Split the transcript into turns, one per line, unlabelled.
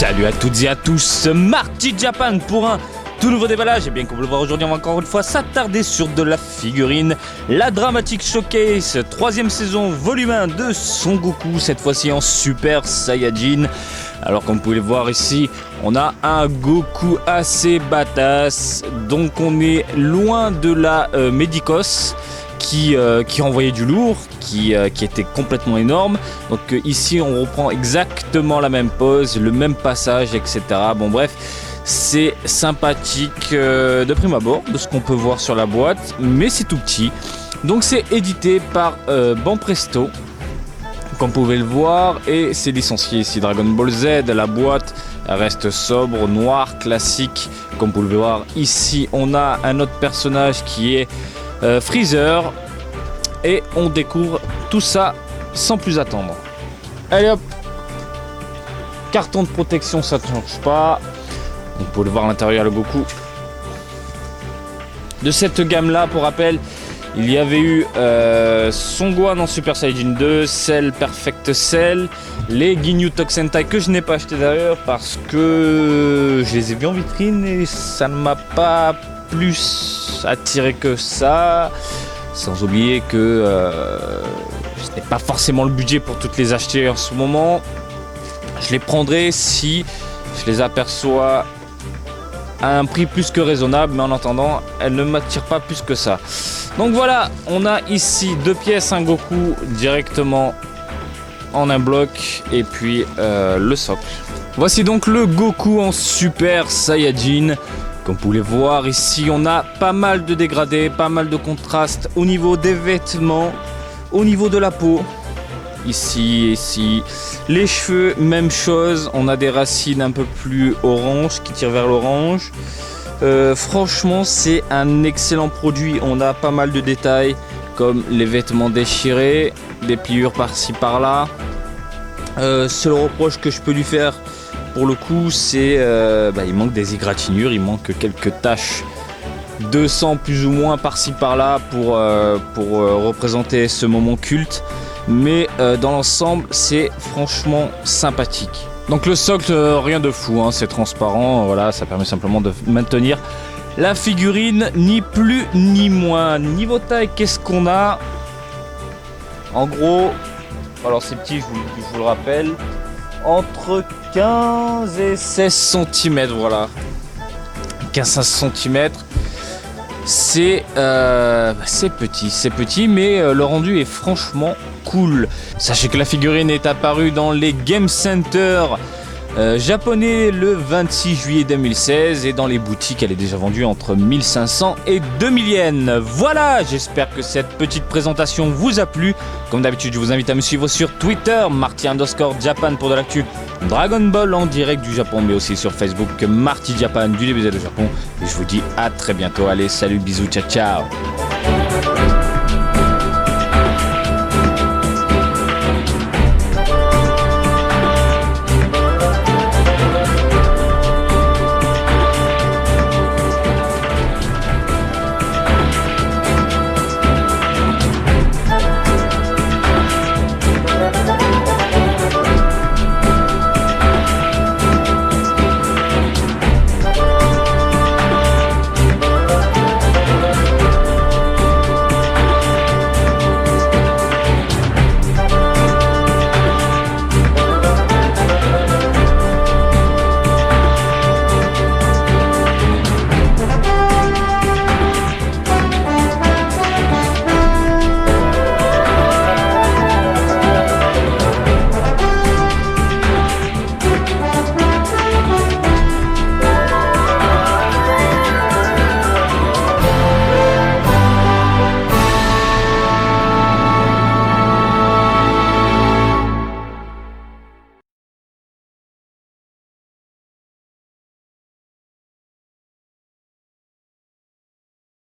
Salut à toutes et à tous, Marty Japan pour un tout nouveau déballage. Et bien comme vous le voyez aujourd'hui, on va encore une fois s'attarder sur de la figurine. La Dramatic Showcase, 3ème saison, volume 1 de Son Goku, cette fois-ci en Super Saiyajin. Alors comme vous pouvez le voir ici, on a un Goku assez badass, donc on est loin de la Medicos qui envoyait du lourd, qui était complètement énorme. Donc ici on reprend exactement la même pose, le même passage, etc. Bon bref, c'est sympathique de prime abord, de ce qu'on peut voir sur la boîte, mais c'est tout petit. Donc c'est édité par Banpresto, comme vous pouvez le voir, et c'est licencié ici Dragon Ball Z. La boîte reste sobre, noir, classique. Comme vous pouvez le voir ici, on a un autre personnage qui est Freezer, et on découvre tout ça sans plus attendre. Allez hop, carton de protection, ça ne change pas. On peut le voir à l'intérieur, le Goku de cette gamme là. Pour rappel, il y avait eu Son Gohan en Super Saiyajin 2, Cell Perfect Cell, les Ginyu Tokusentai que je n'ai pas acheté d'ailleurs parce que je les ai vus en vitrine et ça ne m'a pas plus attiré que ça. Sans oublier que ce n'est pas forcément le budget pour toutes les acheter en ce moment. Je les prendrai si je les aperçois à un prix plus que raisonnable, mais en attendant, elles ne m'attirent pas plus que ça. Donc voilà, on a ici 2 pièces, un Goku directement en un bloc et puis le socle. Voici donc le Goku en Super Saiyajin. Comme vous pouvez voir ici, on a pas mal de dégradés, pas mal de contrastes au niveau des vêtements, au niveau de la peau. Ici, les cheveux, même chose, on a des racines un peu plus orange qui tirent vers l'orange. Franchement, c'est un excellent produit. On a pas mal de détails comme les vêtements déchirés, des pliures par-ci par-là. Seul reproche que je peux lui faire pour le coup, c'est il manque des égratignures, il manque quelques taches de sang plus ou moins par-ci par-là pour représenter ce moment culte. Mais dans l'ensemble, c'est franchement sympathique. Donc le socle, rien de fou, hein, c'est transparent, voilà, ça permet simplement de maintenir la figurine, ni plus ni moins. Niveau taille, qu'est-ce qu'on a? En gros, alors c'est petit, je vous le rappelle, entre 15 et 16 cm, voilà. 15-16 cm. C'est petit, mais le rendu est franchement cool. Sachez que la figurine est apparue dans les Game Center japonais le 26 juillet 2016 et dans les boutiques elle est déjà vendue entre 1500 et 2000 yens. Voilà, j'espère que cette petite présentation vous a plu. Comme d'habitude, je vous invite à me suivre sur Twitter, Marty_Japan pour de l'actu Dragon Ball en direct du Japon, mais aussi sur Facebook, Marty Japan du DBZ du Japon. Et je vous dis à très bientôt. Allez, salut, bisous, ciao ciao.